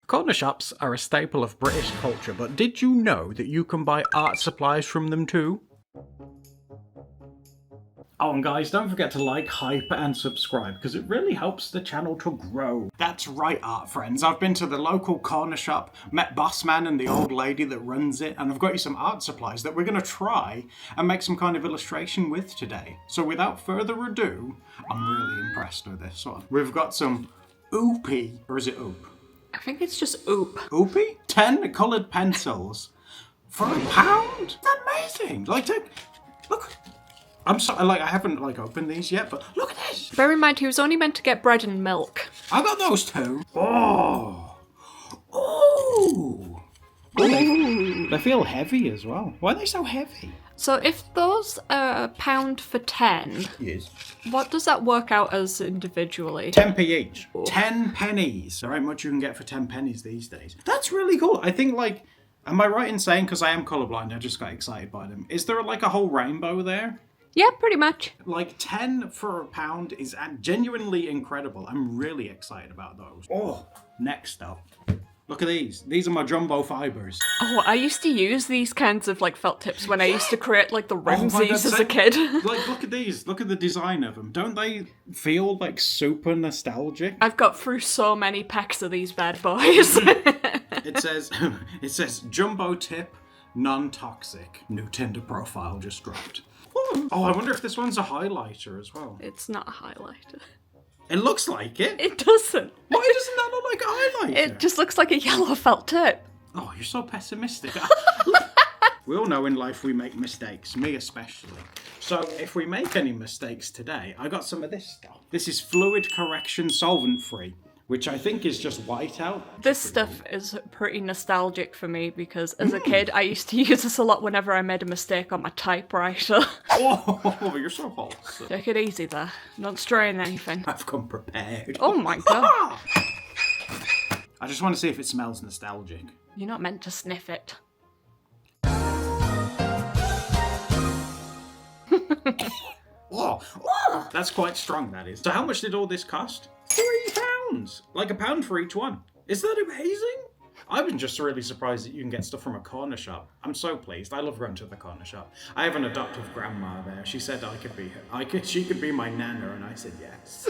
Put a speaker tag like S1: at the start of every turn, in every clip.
S1: Corner shops are a staple of British culture, but did you know that you can buy art supplies from them too? Oh, and guys, don't forget to like, hype, and subscribe, because it really helps the channel to grow. That's right, art friends. I've been to the local corner shop, met Bossman and the old lady that runs it, and I've got you some art supplies that we're going to try and make some kind of illustration with today. So without further ado, I'm really impressed with this one. We've got some oopie, or is it oop?
S2: I think it's just oop.
S1: Oopie? 10 coloured pencils for £1? That's amazing! Look. I'm sorry, I haven't opened these yet, but look at this!
S2: Bear in mind, he was only meant to get bread and milk.
S1: I got those too. Oh! Ooh! They feel heavy as well. Why are they so heavy?
S2: So if those are £1 for 10,
S1: Yes.
S2: what does that work out as individually?
S1: 10p each. 10 pennies. There ain't much you can get for 10 pennies these days. That's really cool. I think, am I right in saying, because I am colourblind, I just got excited by them, is there a whole rainbow there?
S2: Yeah, pretty much.
S1: 10 for £1 is genuinely incredible. I'm really excited about those. Oh, next up. Look at these. These are my jumbo fibres.
S2: Oh, I used to use these kinds of felt tips when I used to create the rimsies
S1: God,
S2: as a kid.
S1: Look at these. Look at the design of them. Don't they feel super nostalgic?
S2: I've got through so many packs of these bad boys.
S1: It says jumbo tip, non-toxic. New Tinder profile just dropped. Oh, I wonder if this one's a highlighter as well.
S2: It's not a highlighter.
S1: It looks like it.
S2: It doesn't.
S1: Why doesn't that look like a highlighter?
S2: It just looks like a yellow felt tip.
S1: Oh, you're so pessimistic. We all know in life we make mistakes, me especially. So if we make any mistakes today, I got some of this stuff. This is fluid correction solvent free, which I think is just whiteout.
S2: This stuff is pretty nostalgic for me because as a kid I used to use this a lot whenever I made a mistake on my typewriter.
S1: Oh, you're so wholesome.
S2: Take it easy there. Don't strain anything.
S1: I've come prepared.
S2: Oh my god.
S1: I just want to see if it smells nostalgic.
S2: You're not meant to sniff it.
S1: Oh, that's quite strong, that is. So how much did all this cost? £3. Like £1 for each one. Is that amazing? I was just really surprised that you can get stuff from a corner shop. I'm so pleased. I love going to the corner shop. I have an adoptive grandma there. She said she could be my nana, and I said yes.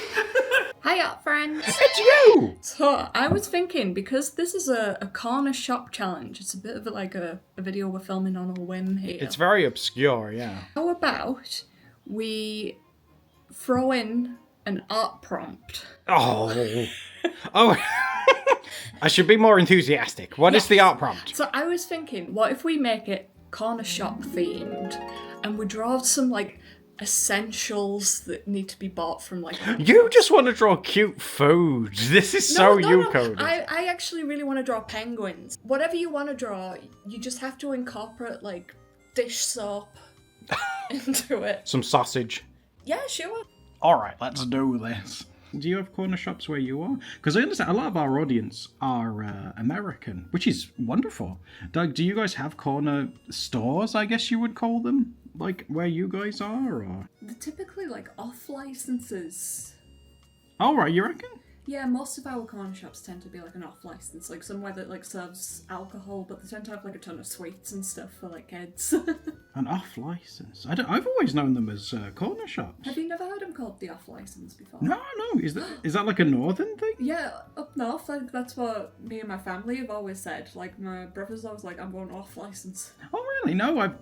S2: Hi up, friends.
S1: It's you!
S2: So I was thinking, because this is a corner shop challenge, it's a bit of a video we're filming on a whim here.
S1: It's very obscure, yeah.
S2: How about we throw in an art prompt?
S1: Oh. I should be more enthusiastic. What is the art prompt?
S2: So I was thinking, what if we make it corner shop themed and we draw some essentials that need to be bought from
S1: You just want to draw cute food. This is so you-coded.
S2: I actually really want to draw penguins. Whatever you want to draw, you just have to incorporate dish soap into it.
S1: Some sausage.
S2: Yeah, sure.
S1: Alright, let's do this. Do you have corner shops where you are? Because I understand a lot of our audience are American, which is wonderful. Doug, do you guys have corner stores, I guess you would call them? Where you guys are? Or?
S2: They're typically off licenses.
S1: Alright, you reckon?
S2: Yeah, most of our corner shops tend to be an off license, somewhere that serves alcohol, but they tend to have a ton of sweets and stuff for kids.
S1: An off license? I've always known them as corner shops.
S2: Have you never heard them called the off license before?
S1: No. Is that a northern thing?
S2: Yeah, up north, that's what me and my family have always said. My brother's always I'm going off license.
S1: Oh really? No,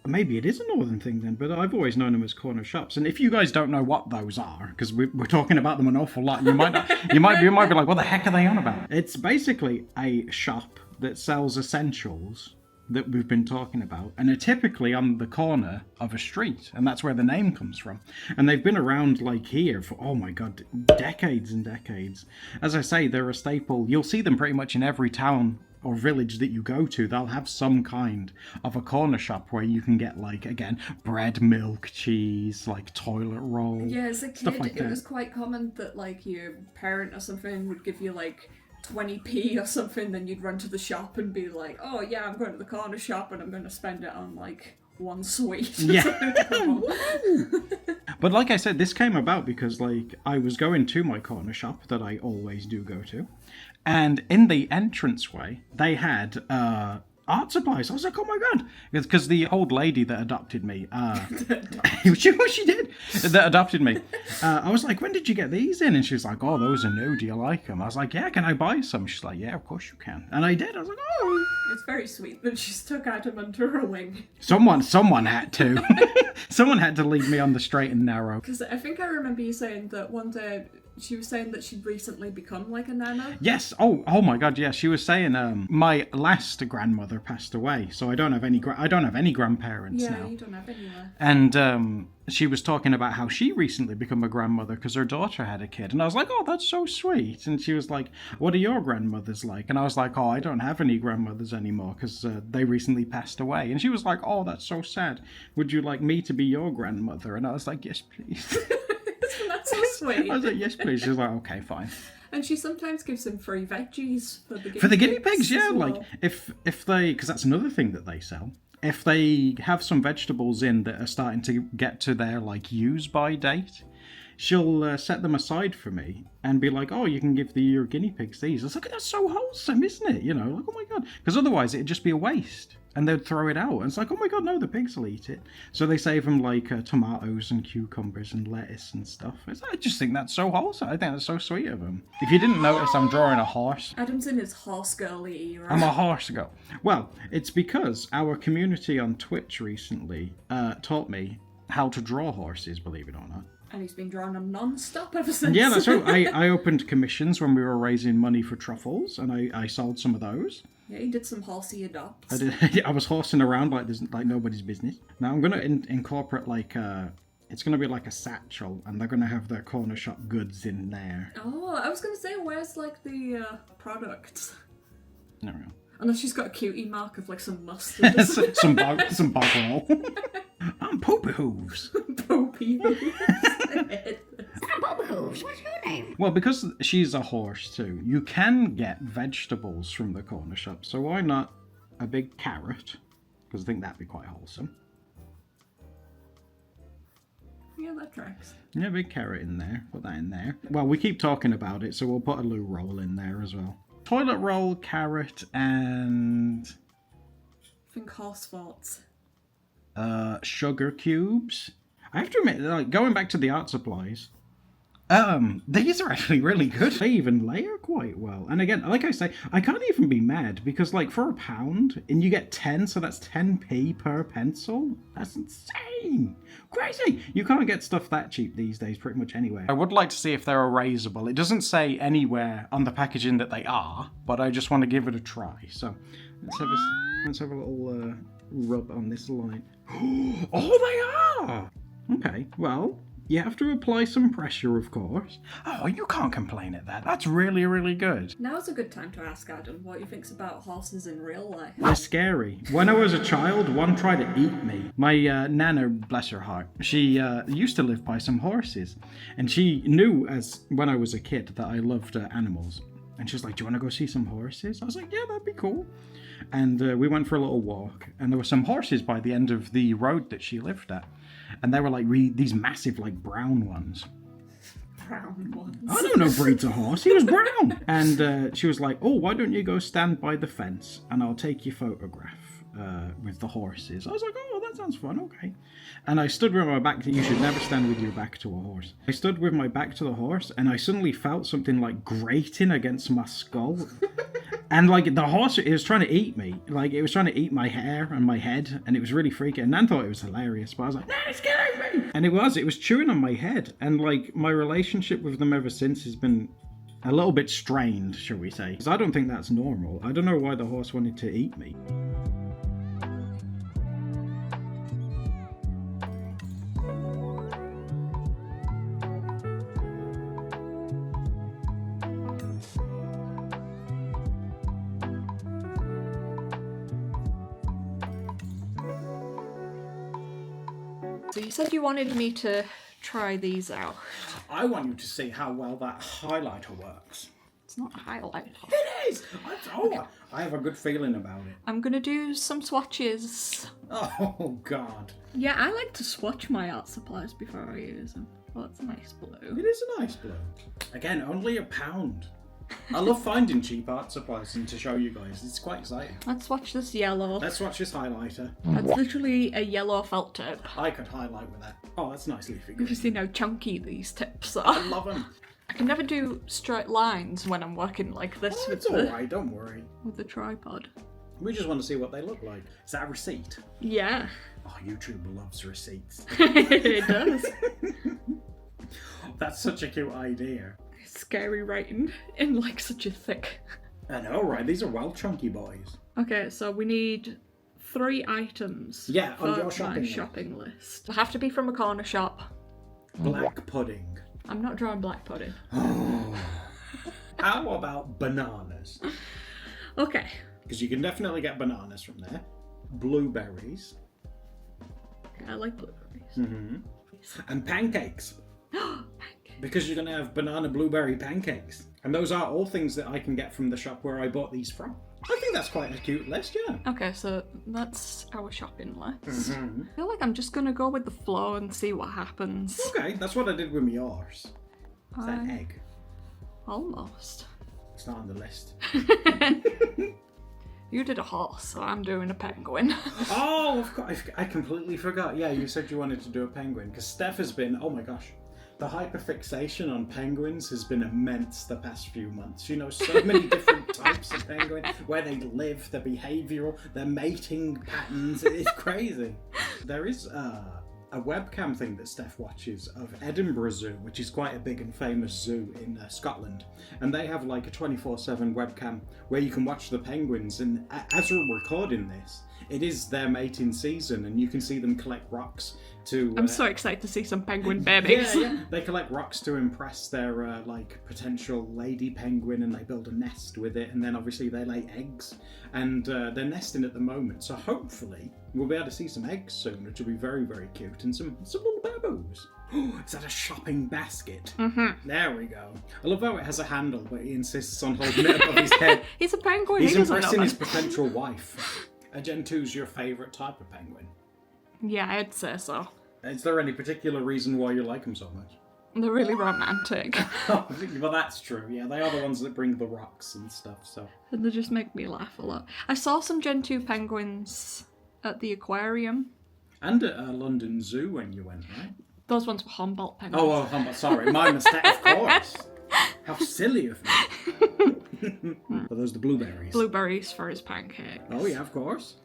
S1: maybe it is a northern thing then, but I've always known them as corner shops. And if you guys don't know what those are, because we're talking about them an awful lot, you might not, you might be like, what the heck are they on about? It's basically a shop that sells essentials that we've been talking about, and are typically on the corner of a street, and that's where the name comes from. And they've been around here for, oh my god, decades and decades. As I say, they're a staple. You'll see them pretty much in every town or village that you go to. They'll have some kind of a corner shop where you can get again, bread, milk, cheese, toilet roll.
S2: Yeah, as a kid,
S1: it
S2: was quite common that your parent or something would give you 20p or something, then you'd run to the shop and be oh yeah, I'm going to the corner shop and I'm going to spend it on one sweet.
S1: Yeah. But like I said, this came about because I was going to my corner shop that I always do go to, And in the entranceway, they had art supplies. I was like, oh my god, because the old lady that adopted me, she did, that adopted me. I was like, when did you get these in? And she was like, oh, those are new. Do you like them? I was like, yeah, can I buy some? She's like, yeah, of course you can. And I did. I was like, oh.
S2: It's very sweet that she took Adam under her wing.
S1: Someone had to. Someone had to leave me on the straight and narrow.
S2: Because I think I remember you saying that one day she was saying that she'd recently become like a nana.
S1: Yes. Oh my God. Yeah. She was saying, my last grandmother passed away, so I don't have any grandparents now.
S2: Yeah, you don't have anywhere.
S1: And she was talking about how she recently become a grandmother because her daughter had a kid, and I was like, oh, that's so sweet. And she was like, what are your grandmothers like? And I was like, oh, I don't have any grandmothers anymore because they recently passed away. And she was like, oh, that's so sad. Would you like me to be your grandmother? And I was like, yes, please.
S2: That's so sweet.
S1: I was like, yes, please. She was like, okay, fine.
S2: And she sometimes gives him free veggies
S1: for the guinea pigs. Yeah,
S2: well.
S1: like if they, because that's another thing that they sell. If they have some vegetables in that are starting to get to their like use by date, she'll set them aside for me and be like, oh, you can give your guinea pigs these. I was like, that's so wholesome, isn't it? You know, like, oh my God. Because otherwise it'd just be a waste. And they'd throw it out. And it's like, oh my God, no, the pigs will eat it. So they save them like tomatoes and cucumbers and lettuce and stuff. I just think that's so wholesome. I think that's so sweet of them. If you didn't notice, I'm drawing a horse.
S2: Adam's in his horse girly era.
S1: I'm a horse girl. Well, it's because our community on Twitch recently taught me how to draw horses, believe it or not.
S2: And he's been drawing them non-stop ever since.
S1: Yeah, that's right. I opened commissions when we were raising money for truffles, and I sold some of those.
S2: Yeah, he did some horsey adopts.
S1: I was horsing around like nobody's business. Now I'm going to incorporate like it's going to be like a satchel, and they're going to have their corner shop goods in there.
S2: Oh, I was going to say, where's like the products?
S1: No.
S2: Unless she's got a cutie mark of like some mustard. Or
S1: some bog roll. I'm Poopy Hooves.
S2: Poopy Hooves.
S3: Poopy Hooves, what's your name?
S1: Well, because she's a horse too, you can get vegetables from the corner shop. So why not a big carrot? Because I think that'd be quite wholesome.
S2: Yeah, that tracks.
S1: Yeah, big carrot in there. Put that in there. Well, we keep talking about it, so we'll put a loo roll in there as well. Toilet roll, carrot, and
S2: I think horse farts.
S1: Sugar cubes. I have to admit, like, going back to the art supplies, these are actually really good. They even layer quite well. And again, like I say, I can't even be mad because, like, for £1 and you get 10, so that's 10p per pencil. That's insane. Crazy. You can't get stuff that cheap these days pretty much anywhere. I would like to see if they're erasable. It doesn't say anywhere on the packaging that they are, but I just want to give it a try. So let's have a little rub on this line. Oh, they are! Okay, well, you have to apply some pressure, of course. Oh, you can't complain at that. That's really, really good.
S2: Now's a good time to ask Adam what he thinks about horses in real life.
S1: They're scary. When I was a child, one tried to eat me. My nana, bless her heart, she used to live by some horses. And she knew, when I was a kid, that I loved animals. And she was like, do you want to go see some horses? I was like, yeah, that'd be cool. And we went for a little walk. And there were some horses by the end of the road that she lived at. And they were like these massive, like, brown ones.
S2: Brown ones.
S1: I don't know breeds of horse. He was brown. And she was like, oh, why don't you go stand by the fence and I'll take your photograph with the horses. I was like, oh, that sounds fun. Okay. And I stood with my back. You should never stand with your back to a horse. I stood with my back to the horse and I suddenly felt something like grating against my skull. And like the horse, it was trying to eat me. Like it was trying to eat my hair and my head, and it was really freaky. And Nan thought it was hilarious, but I was like, no, it's killing me. And it was chewing on my head. And like my relationship with them ever since has been a little bit strained, shall we say. Because I don't think that's normal. I don't know why the horse wanted to eat me.
S2: So you said you wanted me to try these out.
S1: I want you to see how well that highlighter works.
S2: It's not a highlighter.
S1: It is! I have a good feeling about it.
S2: I'm gonna do some swatches.
S1: Oh, God.
S2: Yeah, I like to swatch my art supplies before I use them. Oh, it's a nice blue.
S1: It is a nice blue. Again, only £1. I love finding cheap art supplies and to show you guys. It's quite exciting.
S2: Let's watch this yellow.
S1: Let's watch this highlighter.
S2: That's literally a yellow felt tip.
S1: I could highlight with that. Oh, that's nice leafy green.
S2: You see how chunky these tips
S1: I
S2: are.
S1: love them.
S2: I can never do straight lines when I'm working like this
S1: Oh,
S2: with
S1: it's
S2: the
S1: alright, don't worry.
S2: with the tripod.
S1: We just want to see what they look like. Is that a receipt?
S2: Yeah,
S1: Oh, YouTube loves receipts.
S2: it does.
S1: That's such a cute idea.
S2: Scary writing in like such a thick.
S1: I know, right? These are well chunky boys.
S2: Okay, so we need 3 items.
S1: Yeah, on
S2: for
S1: your shopping
S2: my
S1: list.
S2: shopping list. They have to be from a corner shop.
S1: Black pudding.
S2: I'm not drawing black pudding.
S1: How about bananas?
S2: Okay.
S1: Because you can definitely get bananas from there. Blueberries.
S2: I like blueberries.
S1: Mm-hmm. And pancakes. Because you're going to have banana blueberry pancakes. And those are all things that I can get from the shop where I bought these from. I think that's quite a cute list, yeah.
S2: Okay, so that's our shopping list.
S1: Mm-hmm.
S2: I feel like I'm just gonna go with the flow and see what happens.
S1: Okay, that's what I did with my yours. Is that an egg?
S2: Almost.
S1: It's not on the list.
S2: You did a horse, so I'm doing a penguin.
S1: Oh, of course. I completely forgot. Yeah, you said you wanted to do a penguin. Because Steph has been, oh my gosh, the hyperfixation on penguins has been immense the past few months. You know, so many different types of penguin, where they live, their behavioural, their mating patterns. It's crazy. There is a webcam thing that Steph watches of Edinburgh Zoo, which is quite a big and famous zoo in Scotland. And they have like a 24/7 webcam where you can watch the penguins. And as we're recording this, it is their mating season, and you can see them collect rocks to...
S2: I'm so excited to see some penguin babies.
S1: Yeah. They collect rocks to impress their like potential lady penguin, and they build a nest with it, and then obviously they lay eggs, and they're nesting at the moment. So hopefully we'll be able to see some eggs soon, which will be very, very cute, and some little babos. Is that a shopping basket?
S2: Mm-hmm.
S1: There we go. I love how it has a handle, but he insists on holding it above his head.
S2: He's a penguin.
S1: He's
S2: he doesn't know
S1: impressing his
S2: that.
S1: potential wife. A Gen 2's your favourite type of penguin.
S2: Yeah, I'd say so.
S1: Is there any particular reason why you like them so much?
S2: They're really romantic.
S1: Well, that's true. Yeah, they are the ones that bring the rocks and stuff. So
S2: And they just make me laugh a lot. I saw some Gen 2 penguins at the aquarium.
S1: and at London Zoo when you went, right?
S2: Those ones were Humboldt penguins.
S1: Oh, well, Humboldt. Sorry, my mistake. Of course. How silly of me. Are those the blueberries?
S2: Blueberries for his pancakes.
S1: Oh yeah, of course.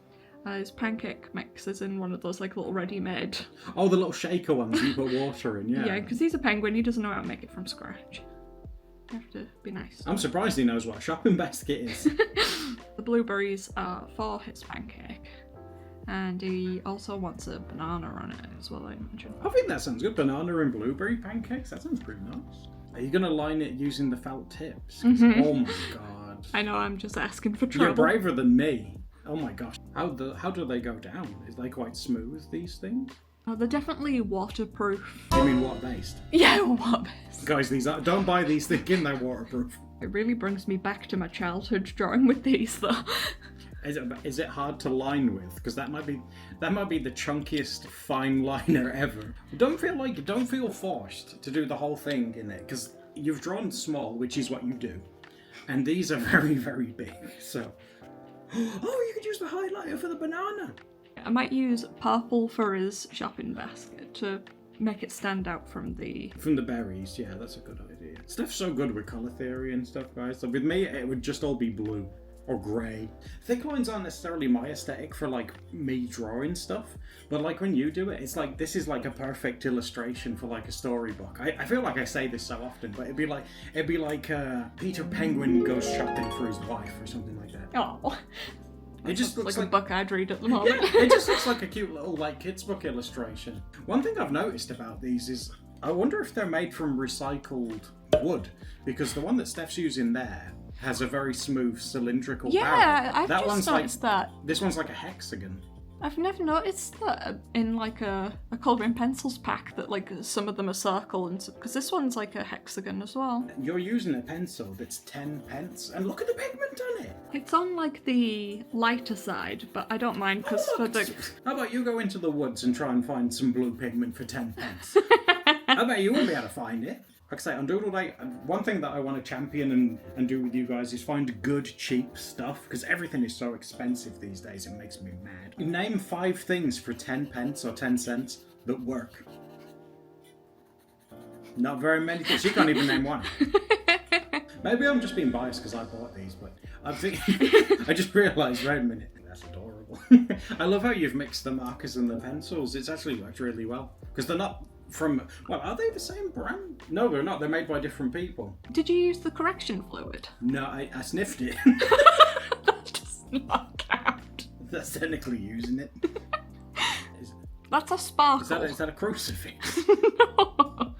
S2: His pancake mix is in one of those like little ready-made.
S1: Oh, the little shaker ones you put water in. Yeah.
S2: Yeah, because he's a penguin, he doesn't know how to make it from scratch. You have to be nice.
S1: I'm surprised he knows what a shopping basket is.
S2: The blueberries are for his pancake. And he also wants a banana on it as well, I imagine.
S1: I think that sounds good. Banana and blueberry pancakes. That sounds pretty nice. Are you gonna line it using the felt tips? 'Cause, oh my god.
S2: I know, I'm just asking for
S1: You're
S2: trouble.
S1: braver than me. Oh my gosh. How do they go down? Is they quite smooth, these things?
S2: Oh, they're definitely waterproof.
S1: You mean water-based?
S2: Yeah, what best?
S1: Guys, don't buy these thinking they're waterproof.
S2: It really brings me back to my childhood drawing with these though.
S1: Is it hard to line with? Because that might be the chunkiest fine liner ever. Don't feel forced to do the whole thing in it, because you've drawn small, which is what you do, and these are very, very big. So, oh, you could use the highlighter for the banana.
S2: I might use purple for his shopping basket to make it stand out from the...
S1: From the berries, yeah, that's a good idea. Steph's so good with colour theory and stuff, guys. So with me, it would just all be blue. Or grey. Thick lines aren't necessarily my aesthetic for like me drawing stuff, but like when you do it, it's like this is like a perfect illustration for like a storybook. I feel like I say this so often, but it'd be like Peter Penguin goes shopping for his wife or something like that.
S2: Oh,
S1: It just looks
S2: like a book I'd read at the moment.
S1: Yeah, it just looks like a cute little like kids book illustration. One thing I've noticed about these is I wonder if they're made from recycled wood, because the one that Steph's using there has a very smooth cylindrical barrel.
S2: Yeah, I've
S1: That
S2: just
S1: one's
S2: noticed that.
S1: This one's like a hexagon.
S2: I've never noticed that in like a colouring pencils pack that like some of them are circle and because this one's like a hexagon as well.
S1: You're using a pencil that's 10 pence, and look at the pigment on it.
S2: It's on like the lighter side, but I don't mind because for the...
S1: How about you go into the woods and try and find some blue pigment for 10 pence? I bet you won't be able to find it. Like I say, on Doodle Day, one thing that I want to champion and do with you guys is find good, cheap stuff, because everything is so expensive these days, it makes me mad. Name 5 things for 10 pence or 10 cents that work. Not very many things. You can't even name one. Maybe I'm just being biased because I bought these, but I think I just realised, wait a minute, that's adorable. I love how you've mixed the markers and the pencils. It's actually worked really well, because they're not from, well, are they the same brand? No, they're not. They're made by different people.
S2: Did you use the correction fluid?
S1: No, I sniffed it.
S2: That does not count.
S1: That's technically using it.
S2: That's a sparkle.
S1: Is that a crucifix?
S2: No.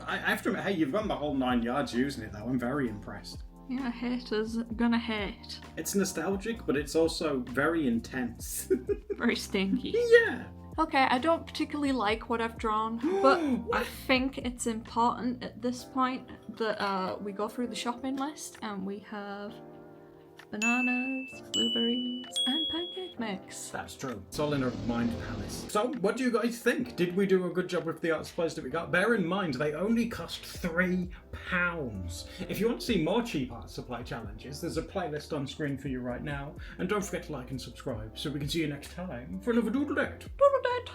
S1: I have to admit, hey, you've gone the whole 9 yards using it though. I'm very impressed.
S2: Yeah, haters gonna hate.
S1: It's nostalgic, but it's also very intense.
S2: Very stinky.
S1: Yeah.
S2: Okay, I don't particularly like what I've drawn, but I think it's important at this point that we go through the shopping list and we have bananas, blueberries, and pancake mix.
S1: That's true. It's all in our mind palace. So, what do you guys think? Did we do a good job with the art supplies that we got? Bear in mind, they only cost £3. If you want to see more cheap art supply challenges, there's a playlist on screen for you right now. And don't forget to like and subscribe so we can see you next time for another Doodle Date.
S2: Doodle date.